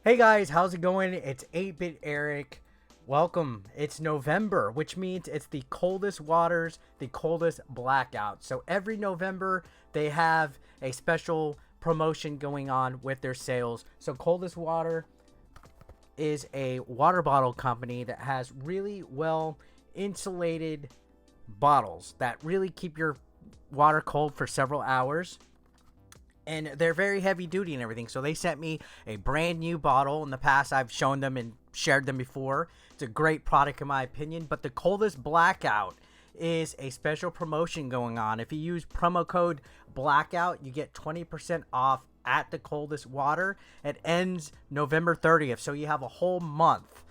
Hey guys, how's it going? It's 8-Bit Eric. Welcome. It's November, which means it's the coldest waters, the coldest blackout. So every November, they have a special promotion going on with their sales. So Coldest Water is a water bottle company that has really well insulated bottles that really keep your water cold for several hours, and they're very heavy duty and everything. So they sent me a brand new bottle. In the past, I've shown them and shared them before. It's a great product in my opinion. But the Coldest Blackout is a special promotion going on. If you use promo code Blackout, you get 20% off at the Coldest Water. It ends November 30th, so you have a whole month.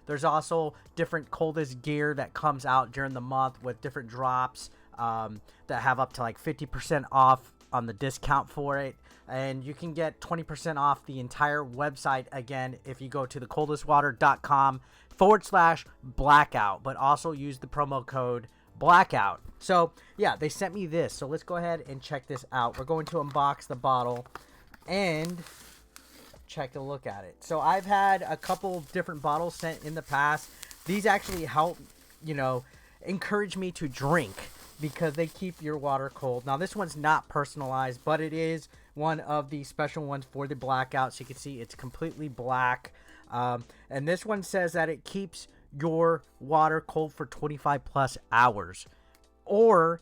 There's also different Coldest gear that comes out during the month with different drops that have up to like 50% off on the discount for it, and you can get 20% off the entire website again if you go to thecoldestwater.com/blackout, but also use the promo code Blackout. So yeah, they sent me this, so let's go ahead and check this out. We're going to unbox the bottle and check a look at it. So I've had a couple different bottles sent in the past. These actually help, encourage me to drink, because they keep your water cold. Now this one's not personalized, but it is one of the special ones for the blackout. So you can see it's completely black. And this one says that it keeps your water cold for 25 plus hours. Or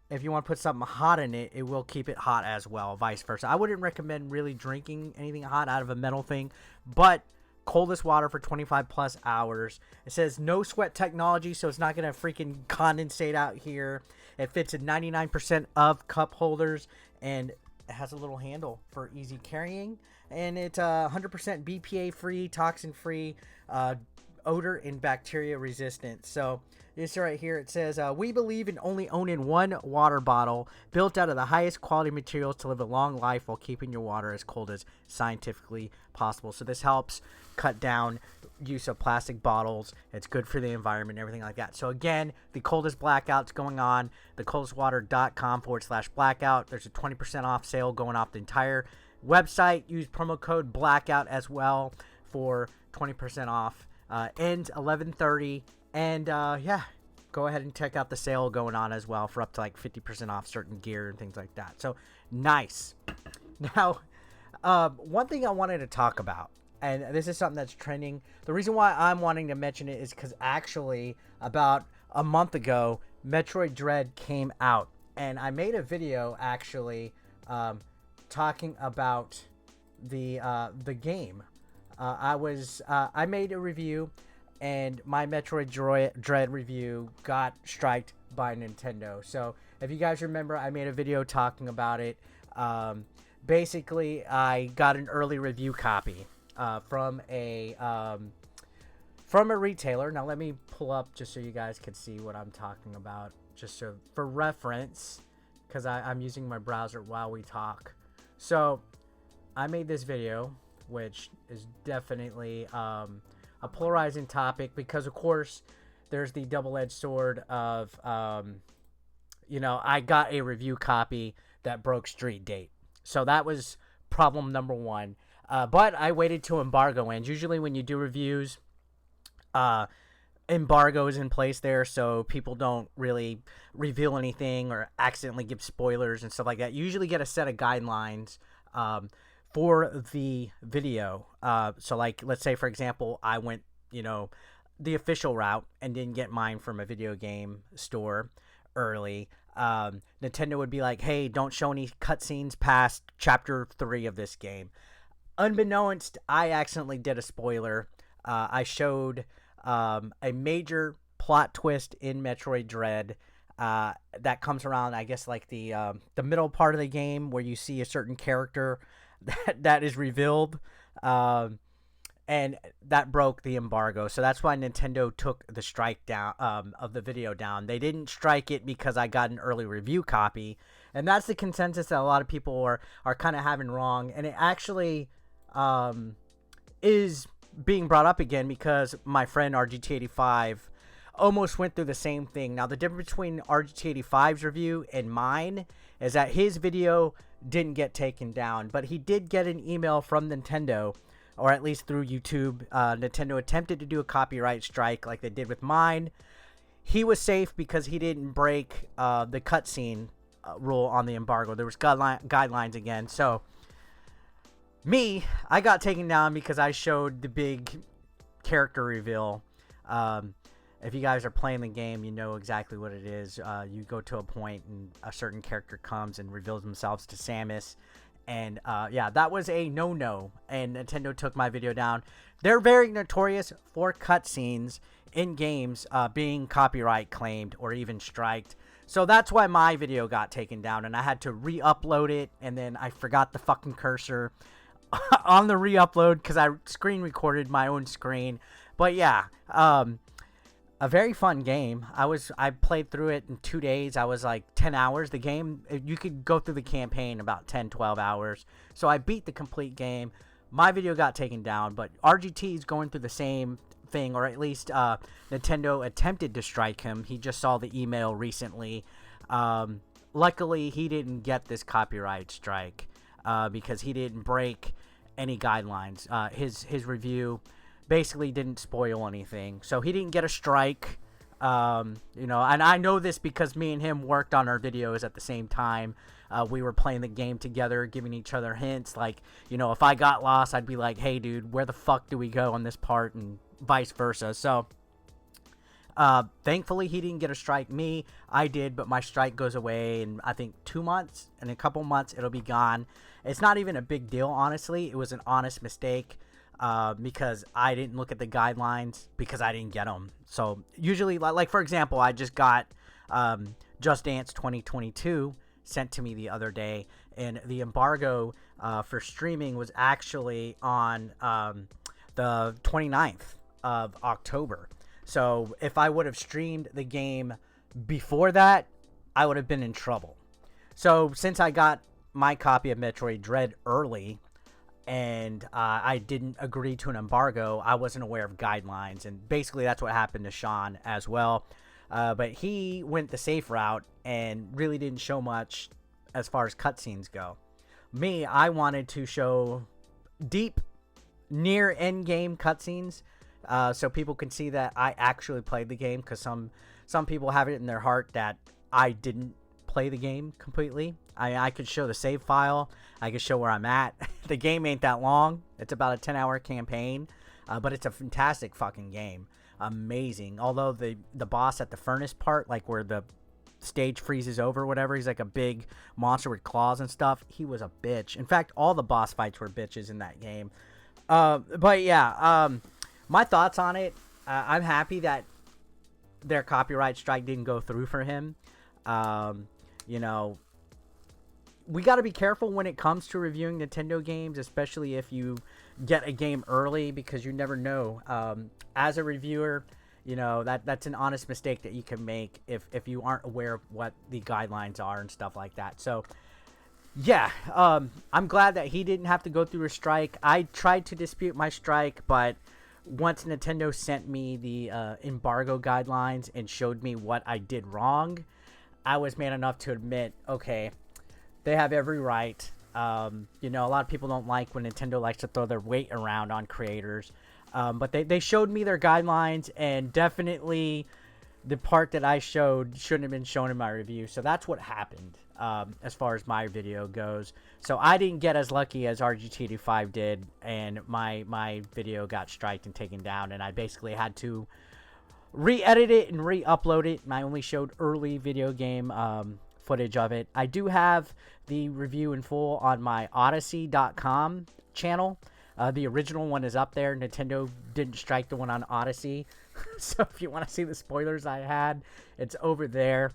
if you want to put something hot in it, it will keep it hot as well, vice versa. I wouldn't recommend really drinking anything hot out of a metal thing, but Coldest water for 25 plus hours. It says no sweat technology, so it's not gonna freaking condensate out here. It fits in 99% of cup holders, and it has a little handle for easy carrying, and it's 100% BPA free, toxin free, odor and bacteria resistant. So this right here, it says, we believe in only owning one water bottle built out of the highest quality materials to live a long life while keeping your water as cold as scientifically possible. So this helps cut down use of plastic bottles. It's good for the environment and everything like that. So again, the Coldest Blackout's going on, thecoldestwater.com/blackout. There's a 20% off sale going off the entire website. Use promo code Blackout as well for 20% off. Ends 11/30. And yeah, go ahead and check out the sale going on as well for up to like 50% off certain gear and things like that. So nice. Now, one thing I wanted to talk about, and this is something that's trending. The reason why I'm wanting to mention it is because actually about a month ago, Metroid Dread came out, and I made a video actually talking about the game. I made a review, and my Metroid Dread review got striked by Nintendo. So if you guys remember, I made a video talking about it. Basically, I got an early review copy from a retailer. Now let me pull up just so you guys can see what I'm talking about, just so for reference, because I'm using my browser while we talk. So I made this video, which is definitely a polarizing topic, because of course there's the double-edged sword of I got a review copy that broke street date. So that was problem number one. But I waited till embargo ends. Usually when you do reviews, embargo is in place there, so people don't really reveal anything or accidentally give spoilers and stuff like that. You usually get a set of guidelines for the video. So like, let's say for example, I went, the official route and didn't get mine from a video game store early. Nintendo would be like, hey, don't show any cutscenes past chapter 3 of this game. Unbeknownst, I accidentally did a spoiler. I showed a major plot twist in Metroid Dread that comes around, I guess, like the middle part of the game, where you see a certain character that is revealed, and that broke the embargo. So that's why Nintendo took the strike down of the video down. They didn't strike it because I got an early review copy, and that's the consensus that a lot of people are kind of having wrong. And it actually is being brought up again because my friend RGT85 almost went through the same thing. Now the difference between RGT85's review and mine is that his video didn't get taken down, but he did get an email from Nintendo or at least through YouTube. Nintendo attempted to do a copyright strike like they did with mine. He was safe because he didn't break the cutscene rule on the embargo. There was guidelines again. So me, I got taken down because I showed the big character reveal. If you guys are playing the game, you know exactly what it is. You go to a point and a certain character comes and reveals themselves to Samus. And yeah, that was a no-no, and Nintendo took my video down. They're very notorious for cutscenes in games being copyright claimed or even striked. So that's why my video got taken down, and I had to re-upload it, and then I forgot the fucking cursor on the re-upload because I screen recorded my own screen. But yeah, a very fun game. I played through it in 2 days. I was like 10 hours. The game, you could go through the campaign about 10, 12 hours. So I beat the complete game. My video got taken down, but RGT is going through the same thing, or at least Nintendo attempted to strike him. He just saw the email recently. Luckily, he didn't get this copyright strike because he didn't break any guidelines. His review basically didn't spoil anything, so he didn't get a strike. You know, and I know this because me and him worked on our videos at the same time. We were playing the game together, giving each other hints. Like, you know, if I got lost, I'd be like, hey dude, where the fuck do we go on this part, and vice versa. So thankfully he didn't get a strike. Me, I did, but my strike goes away in I think 2 months. In a couple months it'll be gone. It's not even a big deal, honestly. It was an honest mistake. Because I didn't look at the guidelines because I didn't get them. So usually, like for example, I just got Just Dance 2022 sent to me the other day, and the embargo for streaming was actually on the 29th of October. So if I would have streamed the game before that, I would have been in trouble. So since I got my copy of Metroid Dread early, and I didn't agree to an embargo, I wasn't aware of guidelines, and basically that's what happened to Sean as well. But he went the safe route and really didn't show much as far as cutscenes go. Me, I wanted to show deep, near end game cutscenes, so people can see that I actually played the game, because some people have it in their heart that I didn't play the game completely. I could show the save file. I could show where I'm at. The game ain't that long. It's about a 10-hour campaign, but it's a fantastic fucking game. Amazing. Although the boss at the furnace part, like where the stage freezes over or whatever, he's like a big monster with claws and stuff. He was a bitch. In fact, all the boss fights were bitches in that game. But yeah, my thoughts on it. I'm happy that their copyright strike didn't go through for him. You know, we got to be careful when it comes to reviewing Nintendo games, especially if you get a game early, because you never know. As a reviewer, you know, that's an honest mistake that you can make if you aren't aware of what the guidelines are and stuff like that. So, yeah, I'm glad that he didn't have to go through a strike. I tried to dispute my strike, but once Nintendo sent me the embargo guidelines and showed me what I did wrong, I was man enough to admit, okay, they have every right. You know, a lot of people don't like when Nintendo likes to throw their weight around on creators. But they showed me their guidelines, and definitely the part that I showed shouldn't have been shown in my review. So that's what happened as far as my video goes. So I didn't get as lucky as RGT5 did, and my video got striked and taken down, and I basically had to re-edit it and re-upload it. And I only showed early video game footage of it. I do have the review in full on my Odyssey.com channel. The original one is up there. Nintendo didn't strike the one on Odyssey. So if you want to see the spoilers I had, it's over there.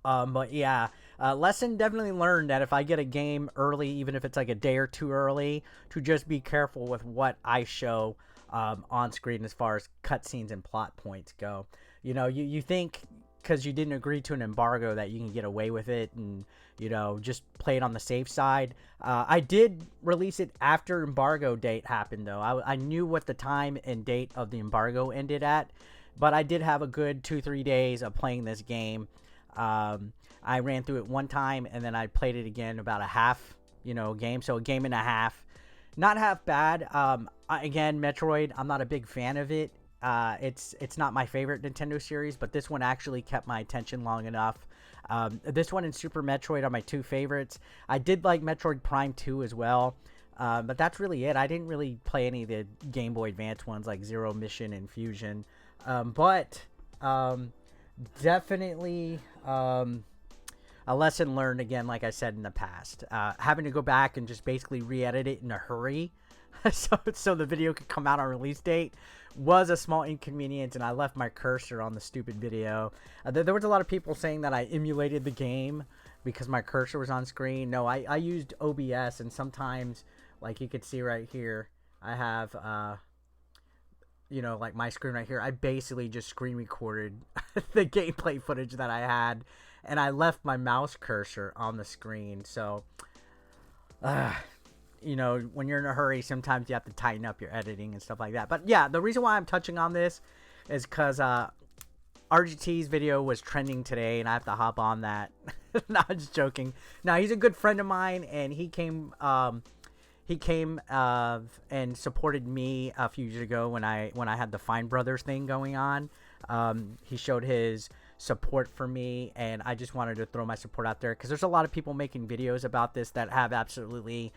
But yeah, lesson definitely learned that if I get a game early, even if it's like a day or two early, to just be careful with what I show on screen as far as cutscenes and plot points go. You know, you think because you didn't agree to an embargo that you can get away with it and, you know, just play it on the safe side. I did release it after embargo date happened, though. I knew what the time and date of the embargo ended at, but I did have a good 2-3 days of playing this game. I ran through it one time, and then I played it again about a half, game, so a game and a half. Not half bad. Again, Metroid, I'm not a big fan of it. It's not my favorite Nintendo series, but this one actually kept my attention long enough. This one and Super Metroid are my two favorites. I did like Metroid Prime 2 as well, but that's really it. I didn't really play any of the Game Boy Advance ones like Zero Mission and Fusion, but definitely a lesson learned, again, like I said in the past. Having to go back and just basically re-edit it in a hurry so the video could come out on release date was a small inconvenience, and I left my cursor on the stupid video. There was a lot of people saying that I emulated the game because my cursor was on screen. No, I used OBS, and sometimes, like you could see right here, I have you know, like my screen right here, I basically just screen recorded the gameplay footage that I had, and I left my mouse cursor on the screen. So you know, when you're in a hurry, sometimes you have to tighten up your editing and stuff like that. But yeah, the reason why I'm touching on this is because RGT's video was trending today, and I have to hop on that. No, I'm just joking. Now, he's a good friend of mine, and he came and supported me a few years ago when I had the Fine Brothers thing going on. He showed his support for me, and I just wanted to throw my support out there because there's a lot of people making videos about this that have absolutely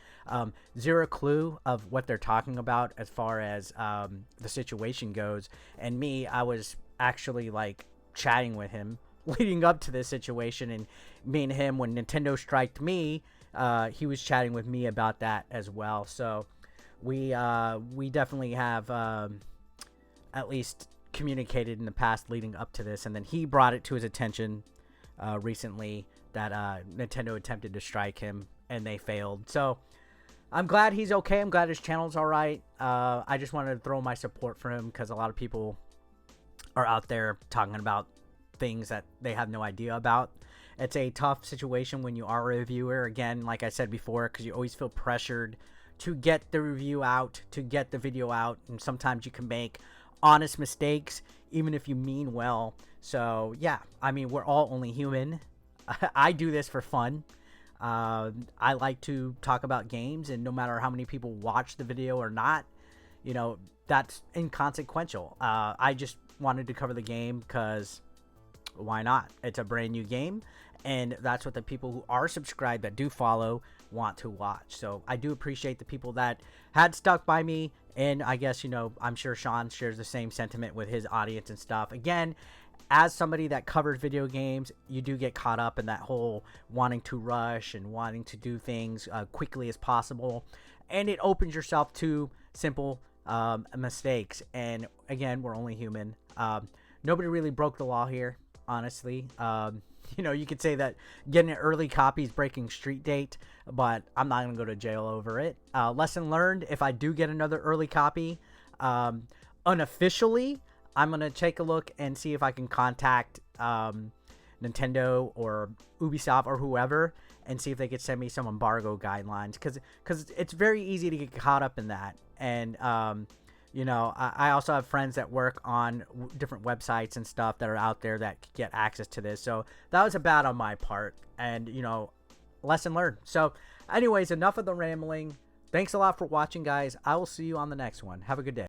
zero clue of what they're talking about as far as the situation goes. And me, I was actually like chatting with him leading up to this situation, and me and him, when Nintendo striked me, he was chatting with me about that as well. So we definitely have at least communicated in the past leading up to this, and then he brought it to his attention recently that Nintendo attempted to strike him and they failed. So I'm glad he's okay. I'm glad his channel's all right. I just wanted to throw my support for him because a lot of people are out there talking about things that they have no idea about. It's a tough situation when you are a reviewer, again, like I said before, because you always feel pressured to get the review out, to get the video out, and sometimes you can make honest mistakes even if you mean well. So yeah, I mean, we're all only human. I do this for fun. I like to talk about games, and no matter how many people watch the video or not, you know, that's inconsequential. I just wanted to cover the game because why not? It's a brand new game, and that's what the people who are subscribed, that do follow, want to watch. So I do appreciate the people that had stuck by me, and I guess, you know, I'm sure Sean shares the same sentiment with his audience and stuff. Again, as somebody that covers video games, you do get caught up in that whole wanting to rush and wanting to do things quickly as possible, and it opens yourself to simple mistakes. And again, we're only human. Nobody really broke the law here, honestly. You know, you could say that getting an early copy is breaking street date, but I'm not going to go to jail over it. Lesson learned, if I do get another early copy, unofficially, I'm going to take a look and see if I can contact Nintendo or Ubisoft or whoever and see if they could send me some embargo guidelines, because it's very easy to get caught up in that. And you know, I also have friends that work on different websites and stuff that are out there that could get access to this. So that was a bad on my part, and, you know, lesson learned. So anyways, enough of the rambling. Thanks a lot for watching, guys. I will see you on the next one. Have a good day.